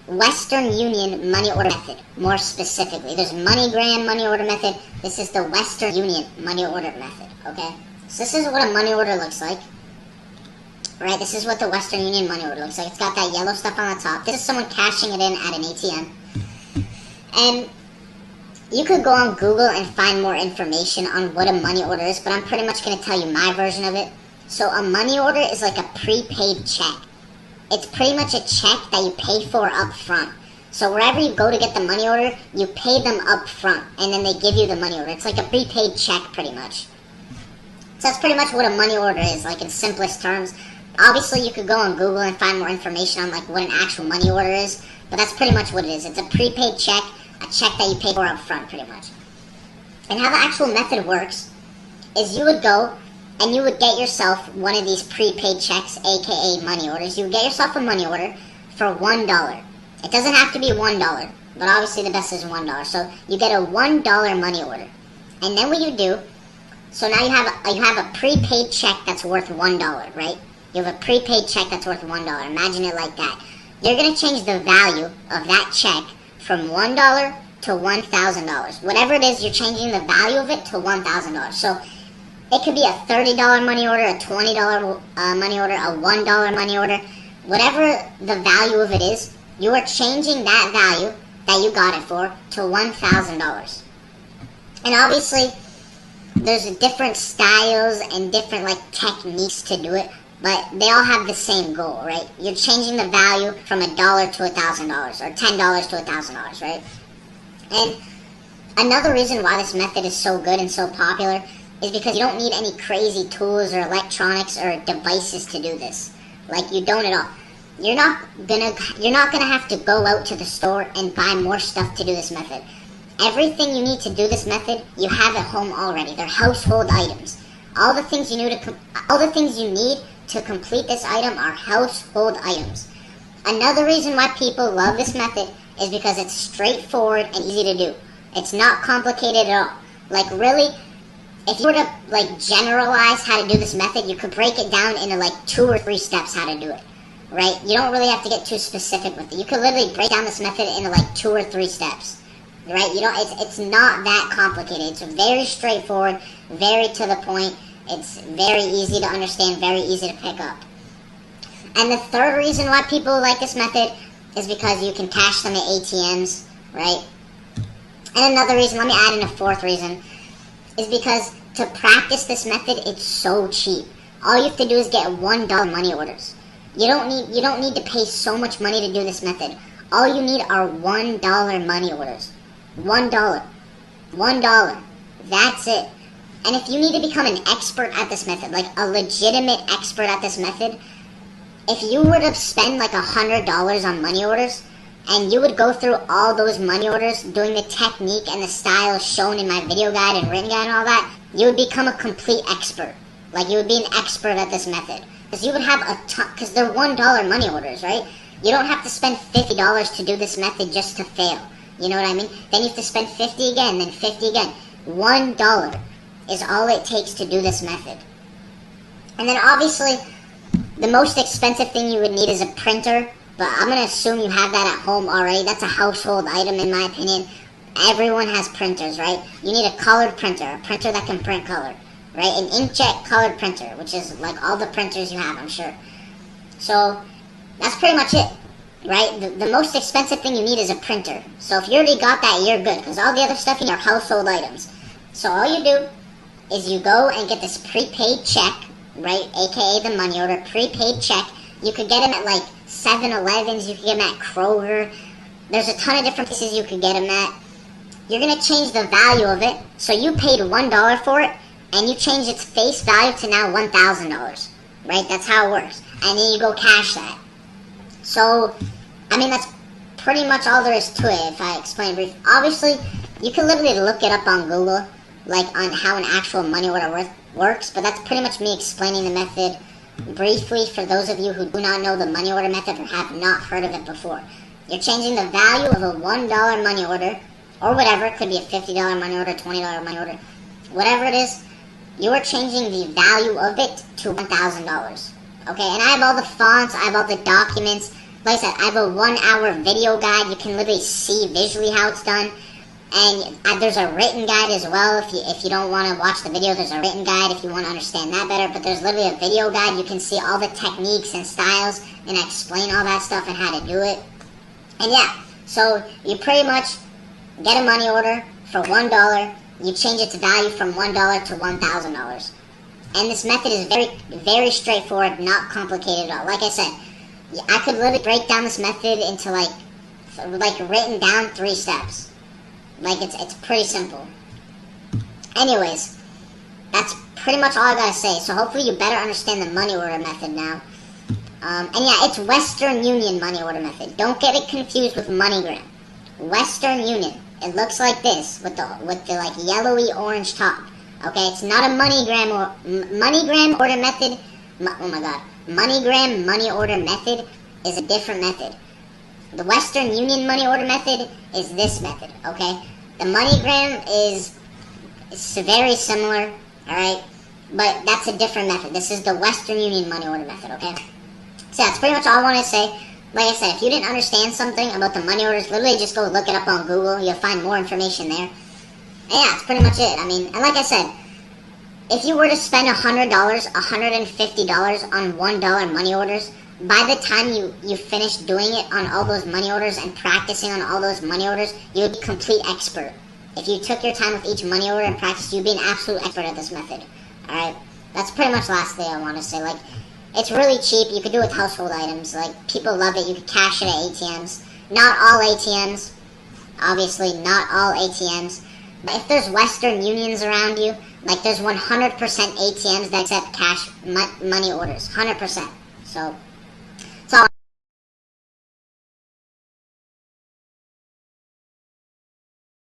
Western Union money order method, more specifically. There's MoneyGram money order method. This is the Western Union money order method, okay? So this is what a money order looks like. Right, this is what the Western Union money order looks like. It's got that yellow stuff on the top. This is someone cashing it in at an ATM. And you could go on Google and find more information on what a money order is, but I'm pretty much going to tell you my version of it. So a money order is like a prepaid check. It's pretty much a check that you pay for up front. So wherever you go to get the money order, you pay them up front, and then they give you the money order. It's like a prepaid check, pretty much. So that's pretty much what a money order is, like in simplest terms. Obviously, you could go on Google and find more information on like what an actual money order is, but that's pretty much what it is. It's a prepaid check, a check that you pay for up front, pretty much. And how the actual method works is you would go and you would get yourself one of these prepaid checks, aka money orders. You would get yourself a money order for $1. It doesn't have to be $1, but obviously the best is $1. So you get a $1 money order. And then what you do, so now you have a prepaid check that's worth $1, right? You have a prepaid check that's worth $1. Imagine it like that. You're going to change the value of that check from $1 to $1,000. Whatever it is, you're changing the value of it to $1,000. So it could be a $30 money order, a $20 money order, a $1 money order. Whatever the value of it is, you are changing that value that you got it for to $1,000. And obviously, there's different styles and different like techniques to do it, but they all have the same goal, right? You're changing the value from $1 to $1,000 or $10 to $1,000, right? And another reason why this method is so good and so popular is because you don't need any crazy tools or electronics or devices to do this. Like, you don't at all. You're not gonna have to go out to the store and buy more stuff to do this method. Everything you need to do this method, you have at home already. They're household items. All the things you need to complete this item are household items. Another reason why people love this method is because it's straightforward and easy to do. It's not complicated at all. Like, really, if you were to like generalize how to do this method, you could break it down into like 2 or 3 steps how to do it, right? You don't really have to get too specific with it. You could literally break down this method into like 2 or 3 steps, right? You don't. It's not that complicated. It's very straightforward, very to the point. It's very easy to understand, very easy to pick up. And the third reason why people like this method is because you can cash them at ATMs, right? And another reason, let me add in a fourth reason, is because to practice this method, it's so cheap. All you have to do is get $1 money orders. You don't need to pay so much money to do this method. All you need are $1 money orders. $1. That's it. And if you need to become an expert at this method, like a legitimate expert at this method, if you were to spend like $100 on money orders, and you would go through all those money orders, doing the technique and the style shown in my video guide and written guide and all that, you would become a complete expert. Like, you would be an expert at this method. Because you would have a ton, because they're $1 money orders, right? You don't have to spend $50 to do this method just to fail. You know what I mean? Then you have to spend $50 again, then $50 again. $1 is all it takes to do this method. And then obviously, the most expensive thing you would need is a printer, but I'm going to assume you have that at home already. That's a household item in my opinion. Everyone has printers, right? You need a colored printer, a printer that can print color, right? An inkjet colored printer, which is like all the printers you have, I'm sure. So that's pretty much it, right? The most expensive thing you need is a printer. So if you already got that, you're good, because all the other stuff in your household items. So all you do is you go and get this prepaid check, right? AKA the money order, prepaid check. You could get them at like 7-Elevens, you could get them at Kroger. There's a ton of different places you could get them at. You're going to change the value of it. So you paid $1 for it, and you change its face value to now $1,000, right? That's how it works. And then you go cash that. So, I mean, that's pretty much all there is to it, if I explain brief. Obviously, you can literally look it up on Google, like on how an actual money order works, but that's pretty much me explaining the method briefly for those of you who do not know the money order method or have not heard of it before. You're changing the value of a $1 money order, or whatever. It could be a $50 money order, $20 money order, whatever it is. You are changing the value of it to $1,000. Okay, and I have all the fonts, I have all the documents. like I said, I have a 1-hour video guide. You can literally see visually how it's done. And there's a written guide as well. If you don't want to watch the video, there's a written guide if you want to understand that better. But there's literally a video guide. You can see all the techniques and styles, and I explain all that stuff and how to do it. And yeah, so you pretty much get a money order for $1. You change its value from $1 to $1,000. And this method is very, very straightforward, not complicated at all. Like I said, I could literally break down this method into like written down 3 steps. Like, it's pretty simple. Anyways, that's pretty much all I gotta say. So hopefully you better understand the money order method now. And yeah, it's Western Union money order method. Don't get it confused with MoneyGram. Western Union. It looks like this with the like yellowy orange top. Okay, it's not a MoneyGram order method. Oh my god, MoneyGram money order method is a different method. The Western Union money order method is this method, okay? The MoneyGram is very similar, alright? But that's a different method. This is the Western Union money order method, okay? So that's pretty much all I want to say. Like I said, if you didn't understand something about the money orders, literally just go look it up on Google. You'll find more information there. And yeah, that's pretty much it. I mean, and like I said, if you were to spend $100, $150 on $1 money orders, by the time you finish doing it on all those money orders and practicing on all those money orders, you would be a complete expert. If you took your time with each money order and practiced, you'd be an absolute expert at this method. Alright? That's pretty much the last thing I want to say. Like, it's really cheap. You could do it with household items. Like, people love it. You could cash it at ATMs. Not all ATMs. Obviously, not all ATMs. But if there's Western Unions around you, like, there's 100% ATMs that accept cash money orders. 100%. So